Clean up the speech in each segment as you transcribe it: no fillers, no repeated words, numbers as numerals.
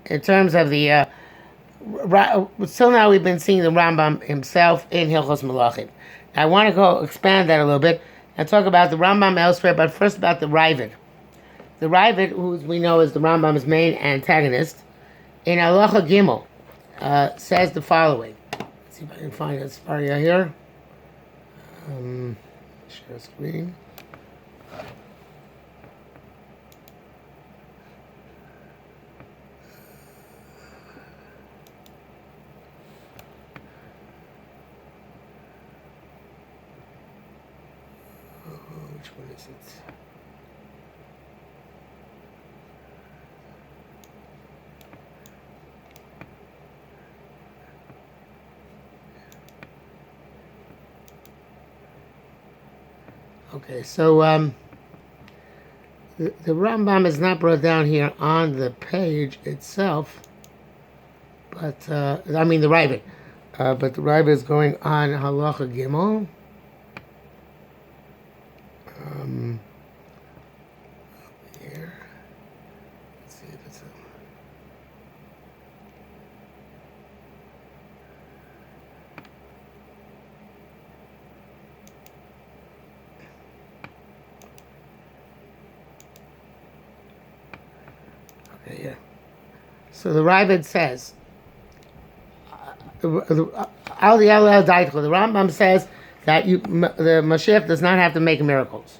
in terms of the till now we've been seeing the Rambam himself in Hilchos Melachim. I want to go expand that a little bit and talk about the Rambam elsewhere, but first about the Ravid. The Ravid, who we know is the Rambam's main antagonist, in Halacha Gimel, says the following. Let's see if I can find this area here. Share screen. Which one is it? Okay, so the Rambam is not brought down here on the page itself, but I mean the Ravid, but the Ravid is going on Halacha Gimel. Here, let's see if it's okay, yeah. So the Ravid says, the Rambam says that the Mashiach does not have to make miracles.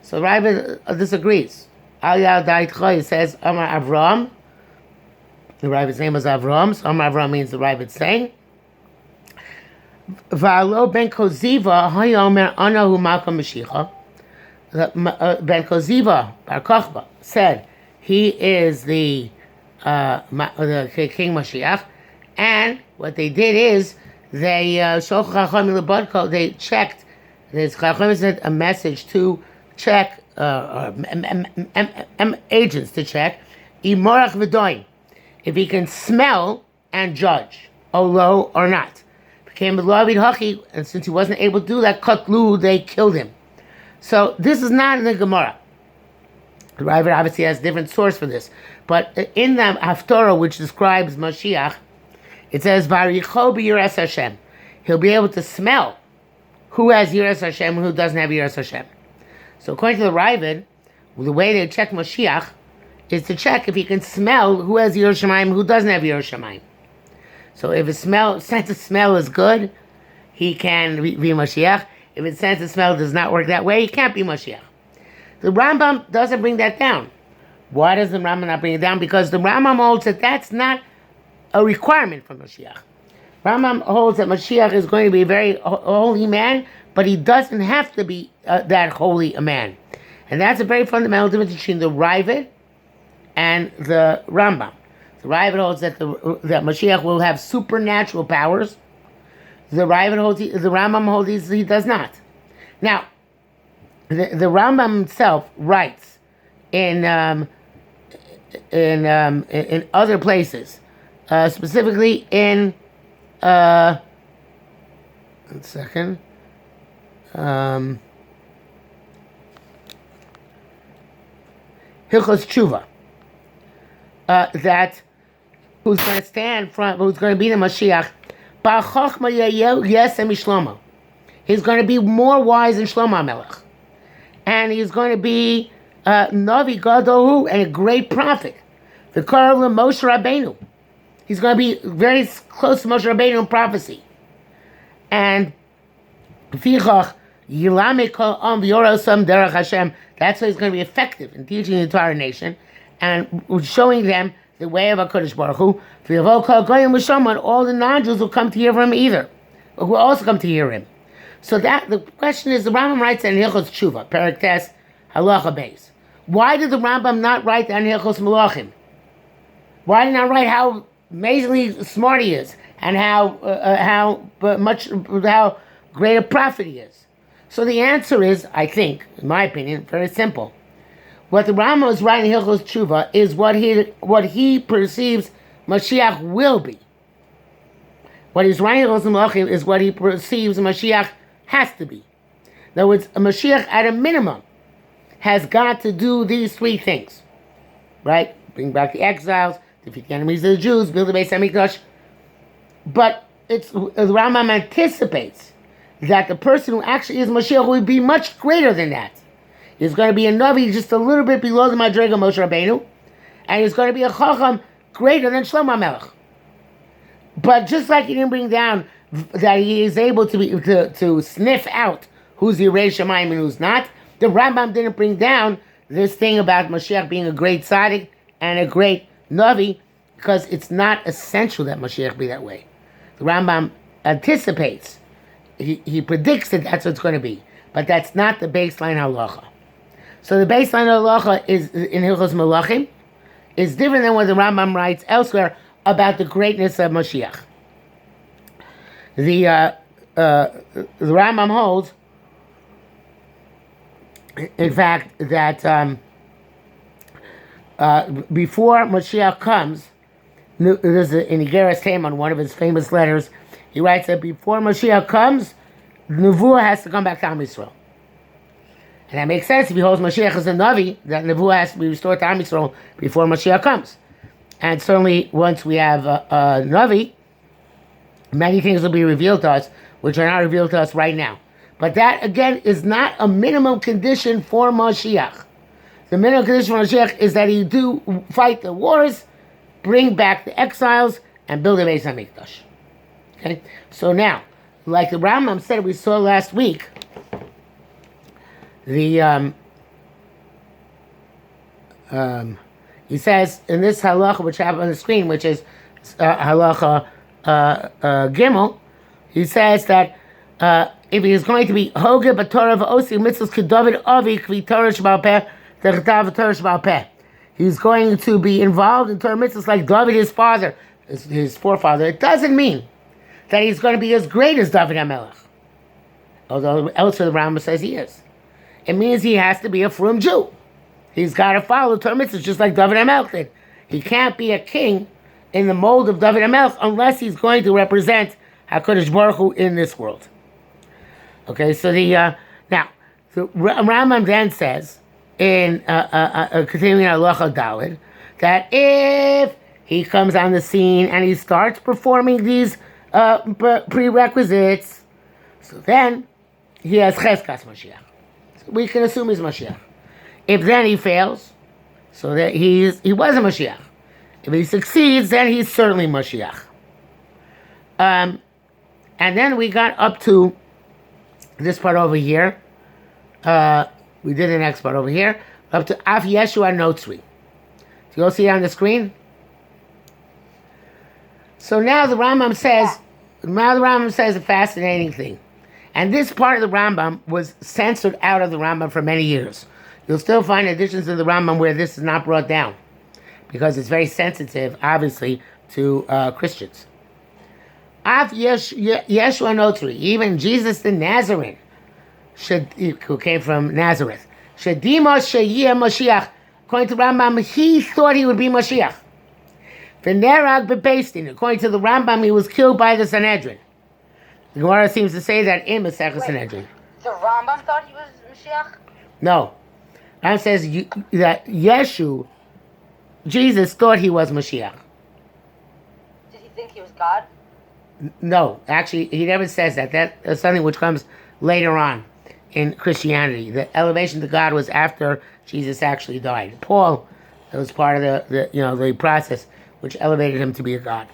So Ravid disagrees. Al Yal Daitcha, he says, Amar Avram. The Ravid's name is Avram, so Amar Avram means the Ravid's saying. Va'alo ben Koziva, hayomer anahu malka Mashiach. Ben Koziva, Bar Kochba, said, he is the King Mashiach. And what they did is, they they checked. There's Chacham sent a message to check agents to check imorach v'doin, if he can smell and judge olo or not. Became the law haki, and since he wasn't able to do that, katlu, they killed him. So this is not in the Gemara. The Ravid obviously has a different source for this, but in the Haftorah, which describes Mashiach, it says, Varicho b'yiras Hashem. He'll be able to smell who has yiras Hashem and who doesn't have yiras Hashem. So according to the Ravid, the way they check Mashiach is to check if he can smell who has yiras Shamayim and who doesn't have yiras Shamayim. So if his sense of smell is good, he can be Mashiach. If his sense of smell does not work that way, he can't be Mashiach. The Rambam doesn't bring that down. Why does the Rambam not bring it down? Because the Rambam holds that that's not a requirement for Mashiach. Rambam holds that Mashiach is going to be a very holy man, but he doesn't have to be that holy a man. And that's a very fundamental difference between the Ravid and the Rambam. The Ravid holds that that Mashiach will have supernatural powers. The Rambam holds he does not. Now, the Rambam himself writes in other places, specifically in 1 second. Hilchos Tshuva. That who's going to stand front, who's going to be the Mashiach, he's going to be more wise than Shlomo Melech. And he's going to be Navi Gadohu and a great prophet. The Karel Moshe Rabbeinu. He's going to be very close to Moshe Rabbeinu in prophecy. And that's why he's going to be effective in teaching the entire nation and showing them the way of HaKadosh Baruch Hu. And all the non-Jews will come to hear from him either. Who will also come to hear him. So that the question is, the Rambam writes in Hilchos Tshuva, perek tes, halacha beis. Why did the Rambam not write on Hilchos Melachim? Why did he not write how amazingly smart he is and how great a prophet he is? So the answer is, I think, in my opinion, very simple. What the Rambam is writing in Hilchos Tshuva is what he perceives Mashiach will be. What he's writing in Hilchos Melachim is what he perceives Mashiach has to be. In other words, a Mashiach at a minimum has got to do these three things, right? Bring back the exiles, defeat the enemies of the Jews, build the Beis Hamikdash. But the Rambam anticipates that the person who actually is Mashiach will be much greater than that. He's going to be a Navi just a little bit below the Madrega Moshe Rabbeinu, and he's going to be a Chacham greater than Shlomo Melech. But just like he didn't bring down that he is able to sniff out who's Yirei Shamayim and who's not, the Rambam didn't bring down this thing about Mashiach being a great tzaddik and a great Navi, because it's not essential that Mashiach be that way. The Rambam anticipates, he predicts that that's what it's going to be, but that's not the baseline halacha. So the baseline halacha is in Hilchos Melachim is different than what the Rambam writes elsewhere about the greatness of Mashiach. The Rambam holds, in fact, that before Mashiach comes, there's in Igeres Taim on one of his famous letters, he writes that before Mashiach comes, Nevuah has to come back to Am Yisrael. And that makes sense if he holds Mashiach as a Navi, that Nevuah has to be restored to Am Yisrael before Mashiach comes. And certainly once we have a Navi, many things will be revealed to us, which are not revealed to us right now. But that, again, is not a minimum condition for Mashiach. The minimum condition for Mashiach is that he do fight the wars, bring back the exiles, and build a Beis Hamikdash. Okay? So now, like the Rambam said we saw last week, he says in this halacha, which I have on the screen, which is halacha Gimel, he says that if he is going to be Hoge B'Torah V'Osi Mitzvos K'David Avi K'Vi Torah Sheba'al Peh T'Chtav Torah Sheba'al Peh. He's going to be involved in Torah mitzvahs like David, his father, his forefather. It doesn't mean that he's going to be as great as David HaMelech, although elsewhere the Rambam says he is. It means he has to be a frum Jew. He's got to follow Torah mitzvahs just like David HaMelech did. He can't be a king in the mold of David HaMelech unless he's going to represent HaKadosh Baruch Hu in this world. Okay, so the Rambam then says in continuing Halacha Daled that if he comes on the scene and he starts performing these prerequisites, so then he has Cheskas Mashiach. So we can assume he's Mashiach. If then he fails, so that he was a Mashiach. If he succeeds, then he's certainly Mashiach. And then we got up to this part over here. We did the next part over here. Up to Af Yeshua Notzri. Do you all see it on the screen? So now the Rambam says a fascinating thing. And this part of the Rambam was censored out of the Rambam for many years. You'll still find additions in the Rambam where this is not brought down, because it's very sensitive, obviously, to Christians. Af Yeshua Notzri, even Jesus the Nazarene, who came from Nazareth, Shedima Sheyeh Mashiach, according to Rambam, he thought he would be Mashiach. V'nerag bebeistin, according to the Rambam, he was killed by the Sanhedrin. The Gemara seems to say that in Masechah Sanhedrin. The Rambam thought he was Mashiach? No. Rambam says that Jesus thought he was Mashiach. Did he think he was God? No, actually, he never says that. That is something which comes later on in Christianity. The elevation to God was after Jesus actually died. Paul, that was part of the process which elevated him to be a God.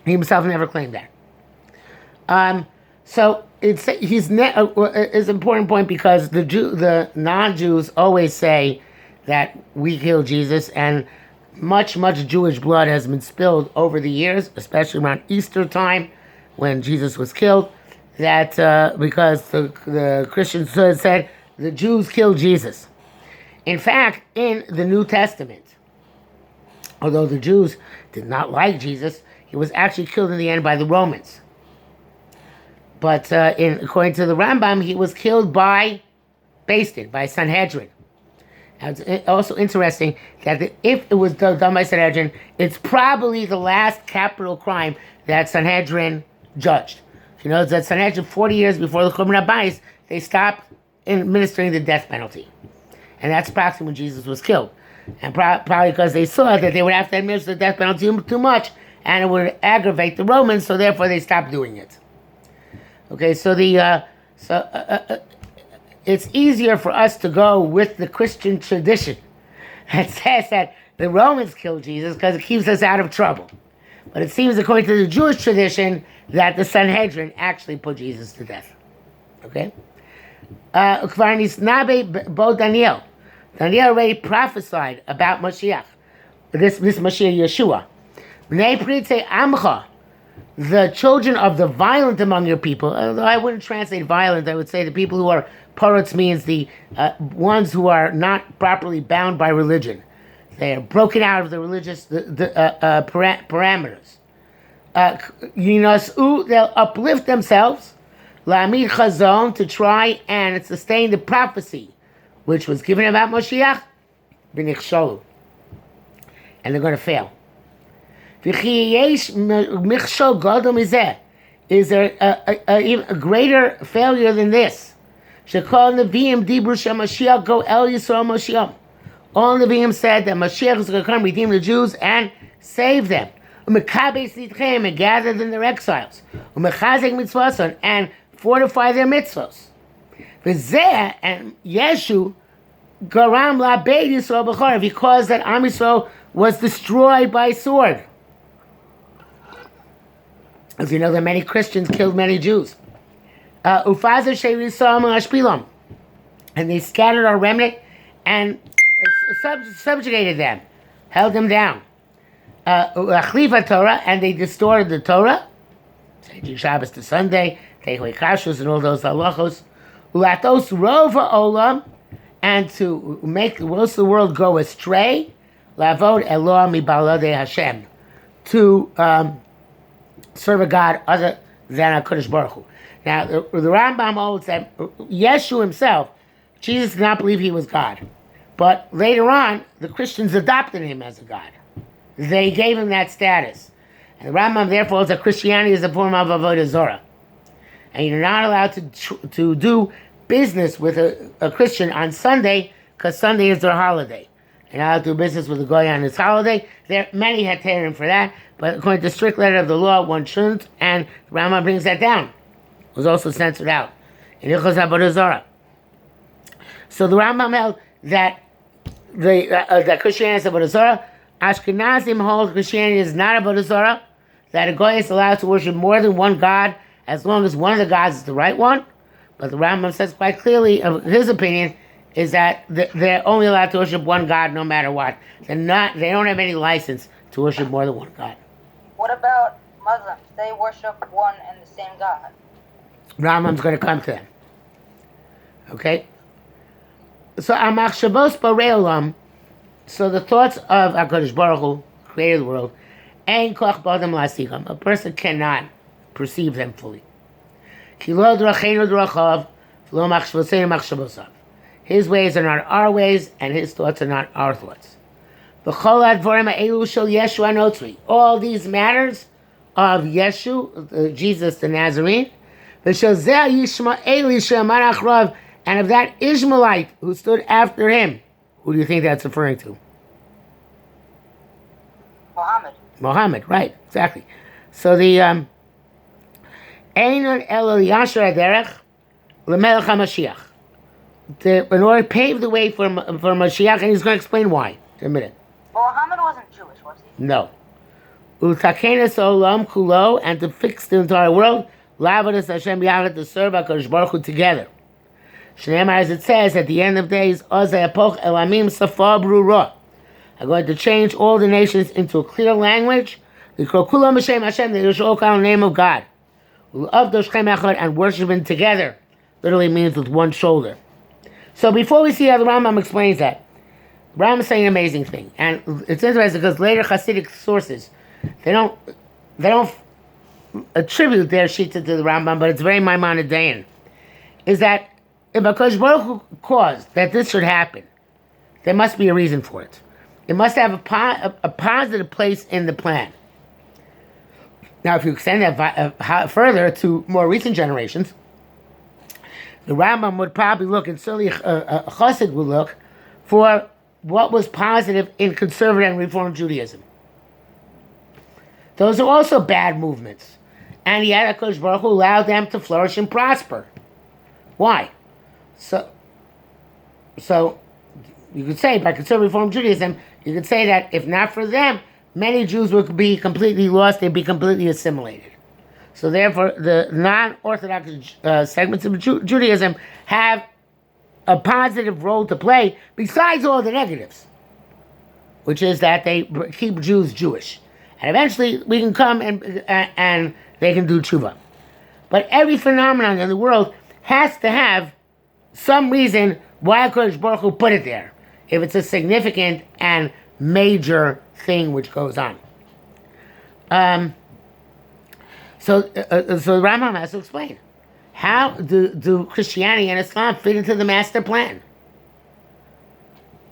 He himself never claimed that. So it's an important point, because the non-Jews always say that we killed Jesus, and much Jewish blood has been spilled over the years, especially around Easter time when Jesus was killed. That because the Christians said the Jews killed Jesus. In fact, in the New Testament, although the Jews did not like Jesus, he was actually killed in the end by the Romans. But according to the Rambam, he was killed by Sanhedrin. Now, it's also interesting that if it was done by Sanhedrin, it's probably the last capital crime that Sanhedrin judged. You know that Sanhedrin, 40 years before the Churban HaBayis, they stopped administering the death penalty. And that's approximately when Jesus was killed. And probably because they saw that they would have to administer the death penalty too much, and it would aggravate the Romans, so therefore they stopped doing it. Okay, so it's easier for us to go with the Christian tradition that says that the Romans killed Jesus because it keeps us out of trouble. But it seems, according to the Jewish tradition, that the Sanhedrin actually put Jesus to death. Okay? Daniel already prophesied about Mashiach, this Mashiach Yeshua. The children of the violent among your people, although I wouldn't translate violent, I would say the people who are parrots means the ones who are not properly bound by religion. They are broken out of the religious parameters. They'll uplift themselves, la'amid chazon, to try and sustain the prophecy which was given about Moshiach, b'nichsholu, and they're going to fail. Is there a greater failure than this? Shekol Nevi'im dibru sheMashiach go el Yisrael Moshiach. All Nevi'im said that Mashiach is going to come, redeem the Jews, and save them. And gather them their exiles. And fortify their mitzvos. And Yeshu garam la'beid Yisrael b'charav, because that Am Yisrael was destroyed by sword. As you know, that many Christians killed many Jews. And they scattered our remnant and subjugated them, held them down. Torah, and they distorted the Torah, changing Shabbos to Sunday, take away kashrus and all those halachos. Ulatos rova olam, and to make most of the world go astray. Lavod Eloah mibalodei Hashem, to serve a God other than HaKadosh Baruch Hu. Now, the Rambam holds that Yeshua himself, Jesus did not believe he was God. But later on, the Christians adopted him as a God. They gave him that status. And the Rambam therefore holds that Christianity is a form of Avodah Zorah. And you're not allowed to do business with a Christian on Sunday, because Sunday is their holiday. You're not allowed to do business with a Goy on his holiday. Many had taken for that, but according to the strict letter of the law, one shouldn't, and the Rambam brings that down. It was also censored out in Hilchos Avodah Zorah. So the Rambam held that that Christianity is Avodah Zorah. Ashkenazim hold Christianity is not Avodah Zorah, that a Goy is allowed to worship more than one God as long as one of the gods is the right one. But the Rambam says quite clearly, his opinion is that they're only allowed to worship one God no matter what. They don't have any license to worship more than one God. What about Muslims? They worship one and the same God. Rambam's going to come to them. Okay? So Amachshavos Borei Olam, so the thoughts of HaKadosh Baruch Hu, created the world, Ein Koch B'Adam La'asigam, a person cannot perceive them fully. Ki lo dracheinu drachav, lo machshavoseinu machshavosav. His ways are not our ways, and his thoughts are not our thoughts. V'chol advarim ha'elu shel Yeshu hanotzri. All these matters of Yeshu, Jesus the Nazarene, v'shel zeh Yishmael she'amar achrav, and of that Ishmaelite who stood after him. Who do you think that's referring to? Muhammad, right, exactly. So the Einon el Yashar Aderech L'Melech HaMashiach, in order to pave the way for Mashiach, and he's going to explain why in a minute. Muhammad wasn't Jewish, was he? No. Utakenes olam kulo, and to fix the entire world, Lavadas Hashem Yachad, to serve HaKadosh Baruch Hu together. Shneimar, as it says at the end of days, Ozei Epoch Elamim Safa Brura. I'm going to change all the nations into a clear language. They should all call on the name of God. And worship him together. Literally means with one shoulder. So before we see how the Rambam explains that, the Rambam is saying an amazing thing. And it's interesting because later Hasidic sources, they don't attribute their shita to the Rambam, but it's very Maimonidean. Is that if HaKadosh Baruch Hu caused that this should happen, there must be a reason for it. It must have a positive place in the plan. Now, if you extend that further to more recent generations, the Rambam would probably look, and certainly a Chassid would look, for what was positive in conservative and reform Judaism. Those are also bad movements. And yet HaKadosh Baruch Hu allowed them to flourish and prosper. Why? So you could say, by conservative reform Judaism, you could say that if not for them, many Jews would be completely lost, they'd be completely assimilated. So therefore, the non-Orthodox segments of Judaism have a positive role to play, besides all the negatives, which is that they keep Jews Jewish. And eventually, we can come and they can do tshuva. But every phenomenon in the world has to have some reason why HaKadosh Baruch Hu put it there, if it's a significant and major thing which goes on. So the Rambam has to explain, how do Christianity and Islam fit into the master plan?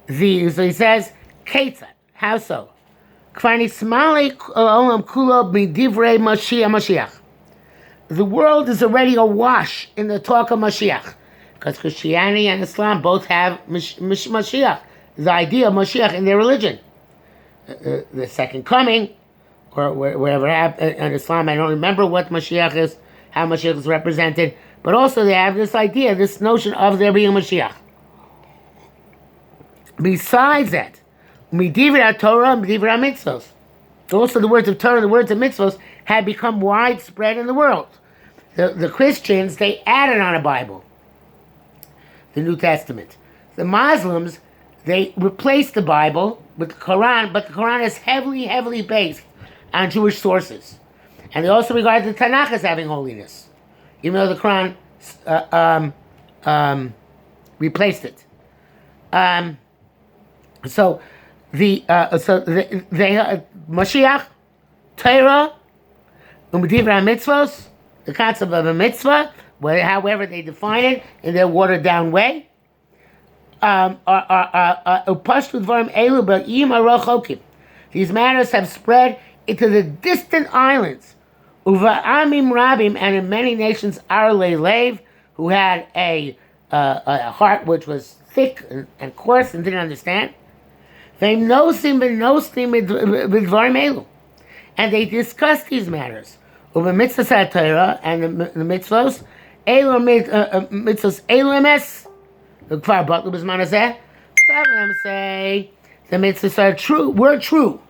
So he says, Ketzad, how so? The world is already awash in the talk of Mashiach, because Christianity and Islam both have Mashiach, the idea of Mashiach in their religion. The second coming, or wherever in Islam, I don't remember what Mashiach is, how Mashiach is represented, but also they have this idea, this notion of there being a Mashiach. Besides that, Midivra Torah and Midivra Mitzvos, also the words of Torah and the words of Mitzvos had become widespread in the world. The Christians, they added on a Bible, the New Testament. The Muslims, they replaced the Bible with the Quran, but the Quran is heavily, heavily based on Jewish sources. And they also regard the Tanakh as having holiness, even though the Quran replaced it. Mashiach, Torah, Umedivra Mitzvos, the concept of a mitzvah, however they define it in their watered down way, these matters have spread into the distant islands, Uva'amim Rabim, and in many nations, Arle Lev, who had a heart which was thick and coarse and didn't understand. And they discussed these matters. Over mitzvah Torah and the mitzvos, mitzvos elames, the kvar butler was manazeh. Some of them say the mitzvahs are true, were true,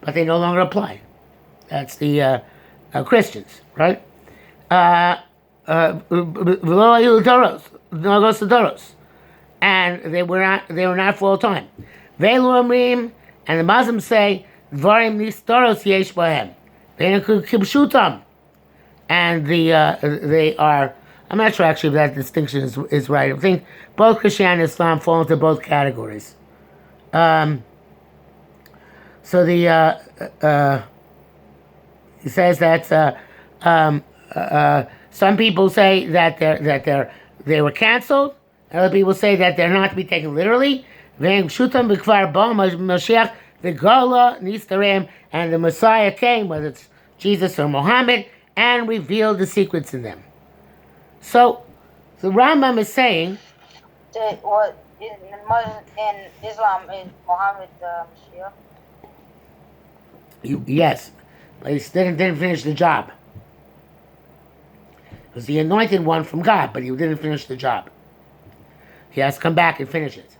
but they no longer apply. That's the Christians, right? And they were not full time. Velu Amrim, and the Muslims say Dvarim Nistoros Yesh Bohem. And they are. I'm not sure actually if that distinction is right. I think both Christianity and Islam fall into both categories. So he says that some people say that they were canceled. Other people say that they're not to be taken literally. And the Messiah came, whether it's Jesus or Muhammad, and revealed the secrets in them. So the Rambam is saying, what in Islam is Muhammad Mashiach? Yes, but he didn't finish the job. He was the anointed one from God, but he didn't finish the job. He has to come back and finish it.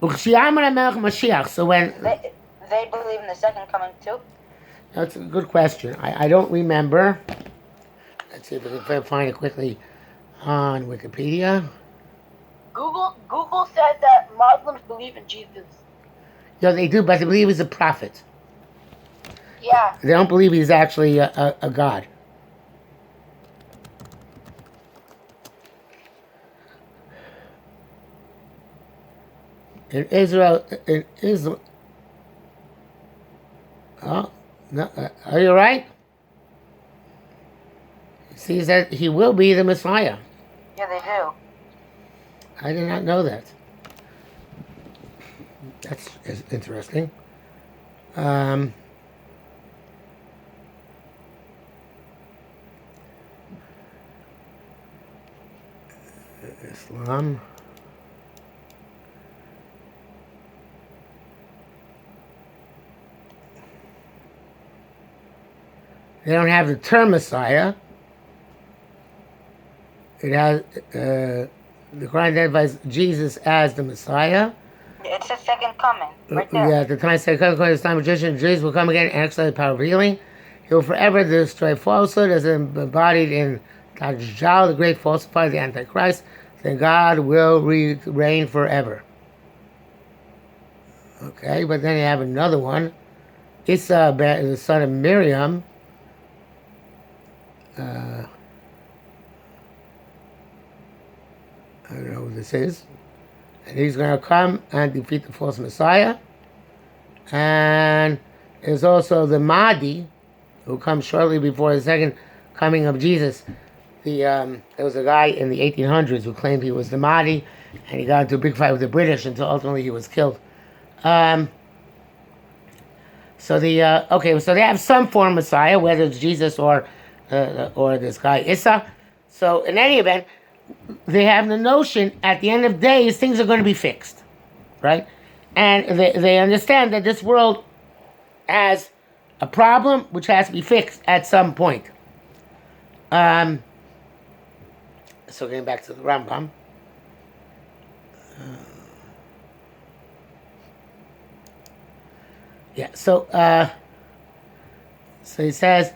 So when they believe in the second coming too? That's a good question. I don't remember. Let's see if I can find it quickly on Wikipedia. Google said that Muslims believe in Jesus. Yeah, they do, but they believe he's a prophet. Yeah. They don't believe he's actually a god. In Israel, oh, no, are you right? He sees that he will be the Messiah. Yeah, they do. I did not know that. That's interesting. Islam. They don't have the term Messiah. It has the Quran identifies Jesus as the Messiah. It's the second coming, right there. Yeah, at the time second coming, the time magician, Jesus will come again and exercise the power of healing. He will forever destroy falsehood as embodied in Dajjal, the great falsifier, the Antichrist. Then God will reign forever. Okay, but then you have another one. Isa, the son of Miriam. I don't know who this is. And he's going to come and defeat the false Messiah. And there's also the Mahdi, who comes shortly before the second coming of Jesus. There was a guy in the 1800s who claimed he was the Mahdi, and he got into a big fight with the British until ultimately he was killed. So they have some form of Messiah, whether it's Jesus or this guy Isa. So in any event, they have the notion at the end of days things are going to be fixed, right? And they understand that this world has a problem which has to be fixed at some point. So getting back to the Rambam. So he says,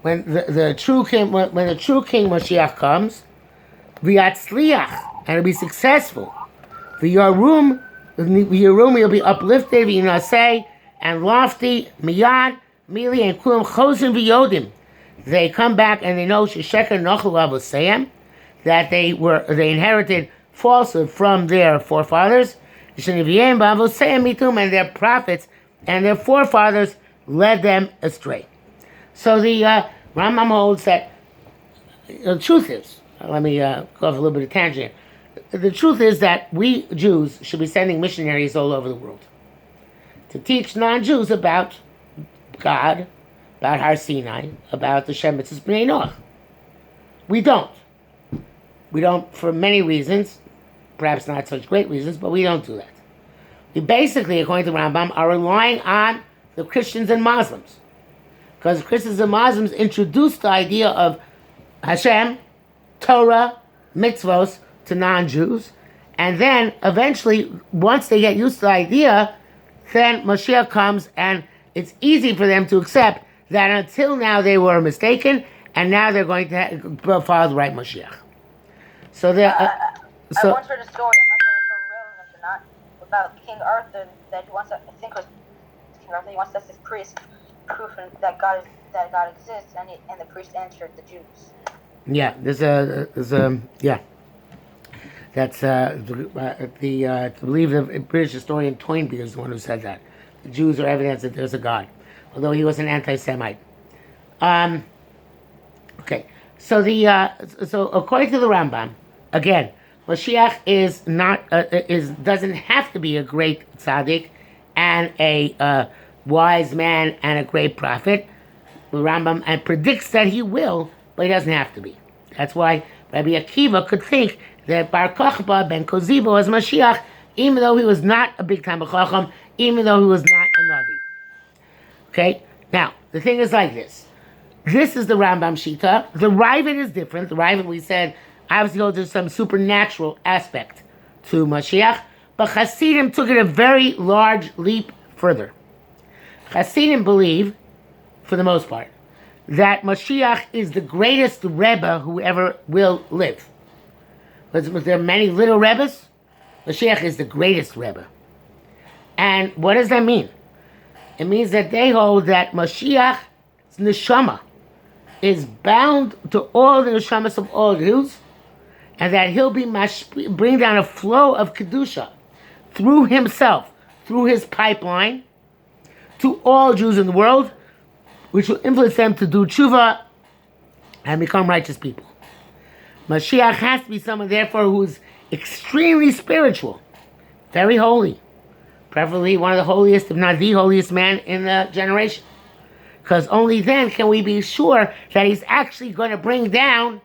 when the true king Moshiach comes, v'yatzliach, and it'll be successful. V'yarum, you'll be uplifted, v'yinaseh, and lofty, miyad, mili, and kulam chosim v'yodim. They come back and they know shesheker nochel avosayim, that they inherited falsehood from their forefathers, and their prophets and their forefathers led them astray. So the Rambam holds that the truth is, let me go off a little bit of tangent. The truth is that we Jews should be sending missionaries all over the world to teach non-Jews about God, about Har Sinai, about the Shem Mitzvahs B'nai Noach. We don't. We don't for many reasons, perhaps not such great reasons, but we don't do that. We basically, according to Rambam, are relying on the Christians and Muslims. Because Christians and Muslims introduced the idea of Hashem, Torah, mitzvos to non-Jews, and then eventually, once they get used to the idea, then Mashiach comes and it's easy for them to accept that until now they were mistaken, and now they're going to follow the right Mashiach. So I once heard a story, I'm not sure if it's relevant or not, about King Arthur, that he wants to, I think it was King Arthur, he wants to test his priest, proof that God exists, and the priest answered the Jews. Yeah, that's I believe the British historian Toynbee is the one who said that. The Jews are evidence that there's a God, although he was an anti-Semite. Okay, so so according to the Rambam, again, Moshiach doesn't have to be a great tzaddik and a wise man and a great prophet. The Rambam and predicts that he will, but he doesn't have to be. That's why Rabbi Akiva could think that Bar Kochba ben Koziba was Mashiach, even though he was not a big time Chacham, even though he was not a Navi. Okay? Now, the thing is like this. This is the Rambam Shita. The Ravid is different. The Ravid, we said, obviously goes to some supernatural aspect to Mashiach, but Hasidim took it a very large leap further. Hasidim believe, for the most part, that Mashiach is the greatest Rebbe who ever will live. But there are many little Rebbes. Mashiach is the greatest Rebbe. And what does that mean? It means that they hold that Mashiach's neshama is bound to all the neshamas of all Jews, and that he'll bring down a flow of Kedusha through himself, through his pipeline, to all Jews in the world, which will influence them to do tshuva and become righteous people. Mashiach has to be someone, therefore, who's extremely spiritual, very holy, preferably one of the holiest, if not the holiest man in the generation. Because only then can we be sure that he's actually going to bring down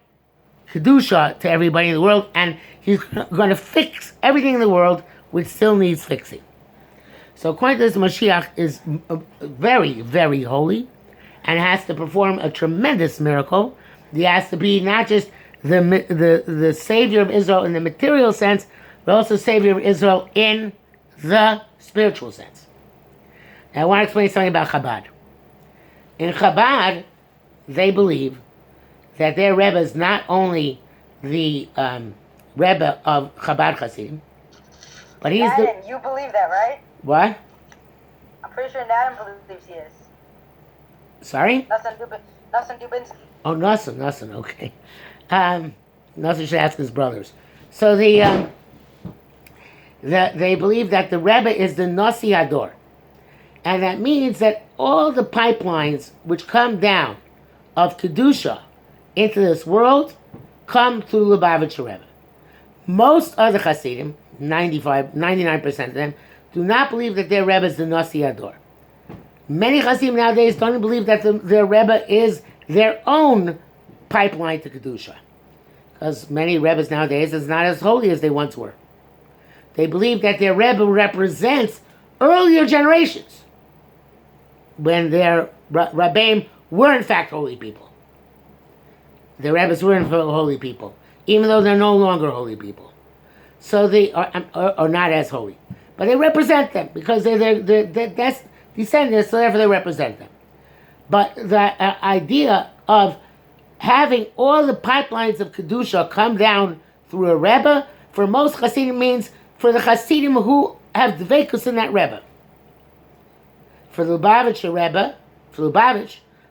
Kedusha to everybody in the world, and he's going to fix everything in the world which still needs fixing. So according to this, Mashiach is very, very holy and has to perform a tremendous miracle. He has to be not just the savior of Israel in the material sense, but also savior of Israel in the spiritual sense. Now I want to explain something about Chabad. In Chabad, they believe that their Rebbe is not only the Rebbe of Chabad Hasidim, but he's Adam, you believe that, right? What? I'm pretty sure Adam believes he is. Sorry? Nassim Dubinsky. Oh, Nassim, okay. Nassim should ask his brothers. So they believe that the Rebbe is the Nasi Hador. And that means that all the pipelines which come down of Kedusha into this world come through Lubavitcher Rebbe. Most other Hasidim, 99% of them, do not believe that their Rebbe is the Nasi Hador. Many Hasidim nowadays don't even believe that their Rebbe is their own pipeline to Kedusha. Because many Rebbes nowadays is not as holy as they once were. They believe that their Rebbe represents earlier generations when their Rabbeim were in fact holy people. Their Rebbes were in fact holy people, even though they're no longer holy people. So they are not as holy. But they represent them because they're descendants, so therefore they represent them. But the idea of having all the pipelines of Kedusha come down through a Rebbe, for most Hasidim means for the Hasidim who have dveikus in that Rebbe. For the Lubavitcher Rebbe,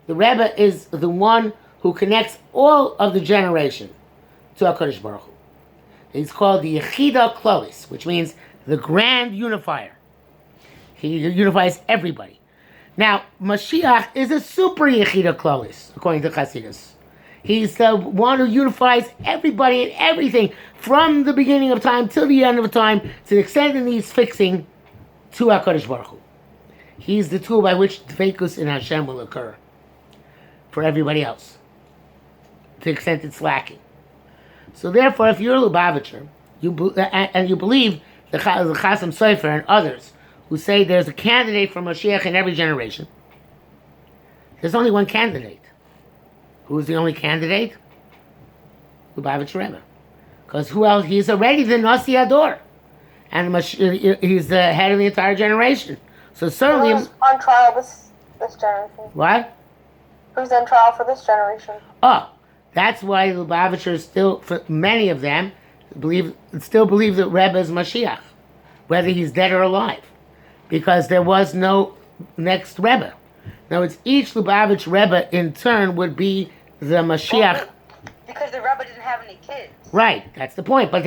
the Rebbe is the one who connects all of the generation to HaKadosh Baruch Hu. He's called the Yechida Klolis, which means the grand unifier. He unifies everybody. Now, Mashiach is a super Yechida Klolis, according to Chassidus. He's the one who unifies everybody and everything from the beginning of time till the end of time, to the extent that he's fixing to HaKadosh Baruch Hu. He's the tool by which dveikus in Hashem will occur for everybody else, to the extent it's lacking. So therefore, if you're a Lubavitcher, and you believe the Chasam Sofer and others who say there's a candidate for Mashiach in every generation, there's only one candidate. Who's the only candidate? Lubavitcher Rebbe. Because who else? He's already the Nasi Hador. And he's the head of the entire generation. So certainly... Who's on trial this generation? What? Who's on trial for this generation? Oh, that's why Lubavitcher still, for many of them, still believe that Rebbe is Mashiach, whether he's dead or alive. Because there was no next Rebbe. Now, it's each Lubavitch Rebbe in turn would be the Mashiach. Because the Rebbe didn't have any kids. Right, that's the point. But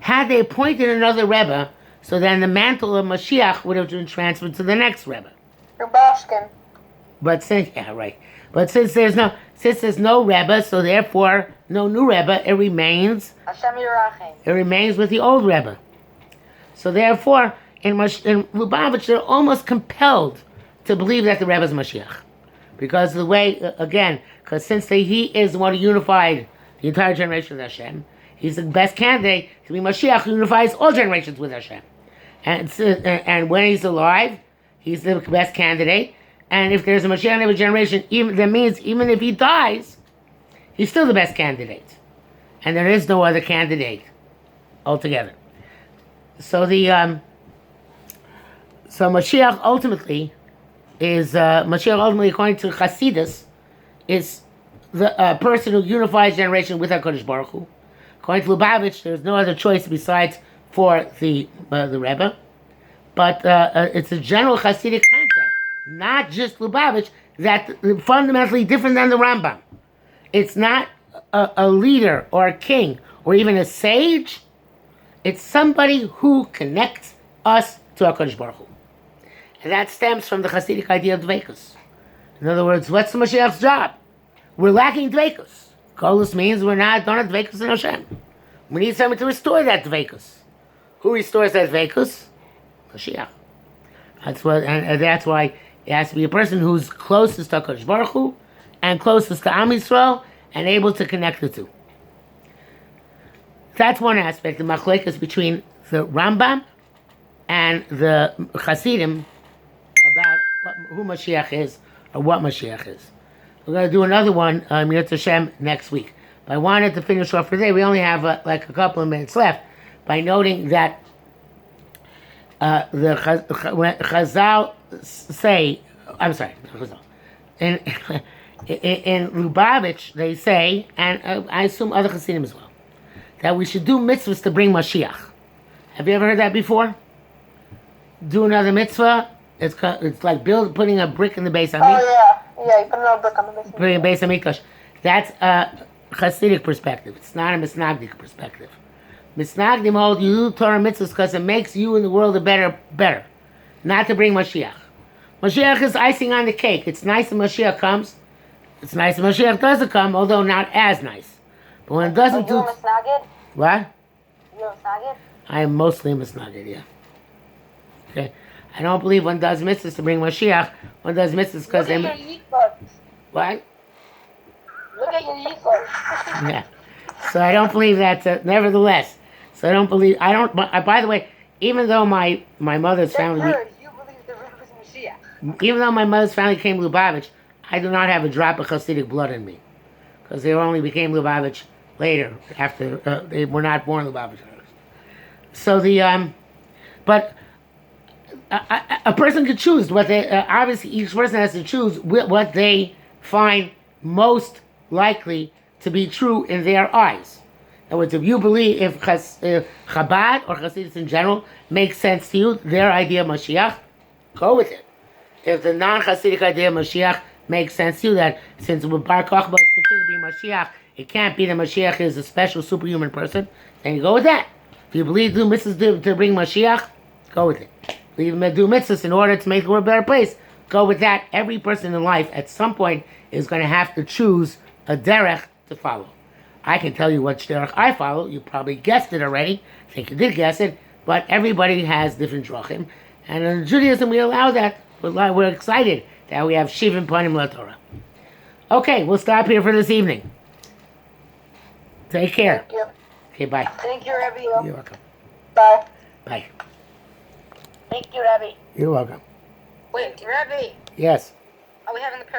had they appointed another Rebbe, so then the mantle of Mashiach would have been transferred to the next Rebbe. Rubashkin. But since there's no Rebbe, so therefore no new Rebbe, it remains. Hashem Yerachim. It remains with the old Rebbe. So therefore, in Lubavitch, they're almost compelled to believe that the Rebbe is Mashiach. Because the way, because since he is the one who unified the entire generation with Hashem, he's the best candidate to be Mashiach, who unifies all generations with Hashem. And when he's alive, he's the best candidate. And if there's a Mashiach in every generation, that means even if he dies, he's still the best candidate. And there is no other candidate altogether. So Mashiach ultimately is according to Chassidus, is the person who unifies generation with HaKadosh Baruch Hu. According to Lubavitch, there's no other choice besides for the Rebbe. But it's a general Hasidic concept, not just Lubavitch, that's fundamentally different than the Rambam. It's not a leader or a king or even a sage. It's somebody who connects us to HaKadosh Baruch Hu. And that stems from the Hasidic idea of dveikus. In other words, what's the Mashiach's job? We're lacking dveikus. Golus means don't have dveikus in Hashem. We need somebody to restore that dveikus. Who restores that dveikus? Mashiach. That's why it has to be a person who's closest to HaKadosh Baruch Hu and closest to Am Yisrael and able to connect the two. That's one aspect, the machlekes between the Rambam and the Hasidim about who Mashiach is or what Mashiach is. We're going to do another one, Yirtzeh Hashem, next week. But I wanted to finish off for today. We only have like a couple of minutes left by noting that the Chazal say, I'm sorry, Chazal. In Lubavitch, they say, and I assume other Hasidim as well, that we should do mitzvahs to bring Mashiach. Have you ever heard that before? Do another mitzvah. It's like putting a brick in the base of Mikdash. Oh yeah, you put another brick on the base. Putting a base of Mikdash. That's a Hasidic perspective. It's not a Misnagdic perspective. Misnagdim hold you do Torah mitzvahs because it makes you in the world a better. Not to bring Mashiach. Mashiach is icing on the cake. It's nice when Mashiach comes. It's nice when Mashiach doesn't come, although not as nice. But when it doesn't do... What? You a Misnagid? I am mostly a Misnagid, yeah. Okay. I don't believe one does mitzvahs to bring Mashiach. One does mitzvahs because they... Look at your yichud. What? Look at your yichud. Yeah. So I don't believe that, nevertheless. So I don't believe... by the way, even though my mother's family... You believe the river is Mashiach. Even though my mother's family came Lubavitch, I do not have a drop of Hasidic blood in me. Because they only became Lubavitch later, after they were not born Lubavitch. So but a person could choose what they, obviously each person has to choose what they find most likely to be true in their eyes. In other words, if you believe, if Chabad or Hasidus in general makes sense to you, their idea of Mashiach, go with it. If the non-Hasidic idea of Mashiach makes sense to you, that since Bar Kochba is considered to be Mashiach, it can't be that Mashiach is a special superhuman person, then you go with that. If you believe do mitzvahs to bring Mashiach, go with it. If you do mitzvahs in order to make the world a better place, go with that. Every person in life at some point is going to have to choose a derech to follow. I can tell you what derech I follow. You probably guessed it already. I think you did guess it. But everybody has different drachim. And in Judaism we allow that. We're excited that we have Shivim Panim LaTorah. Okay, we'll stop here for this evening. Take care. Thank you. Okay, bye. Thank you, Rabbi. You're welcome. Bye. Bye. Thank you, Rabbi. You're welcome. Wait, Rabbi, Yes. are we having the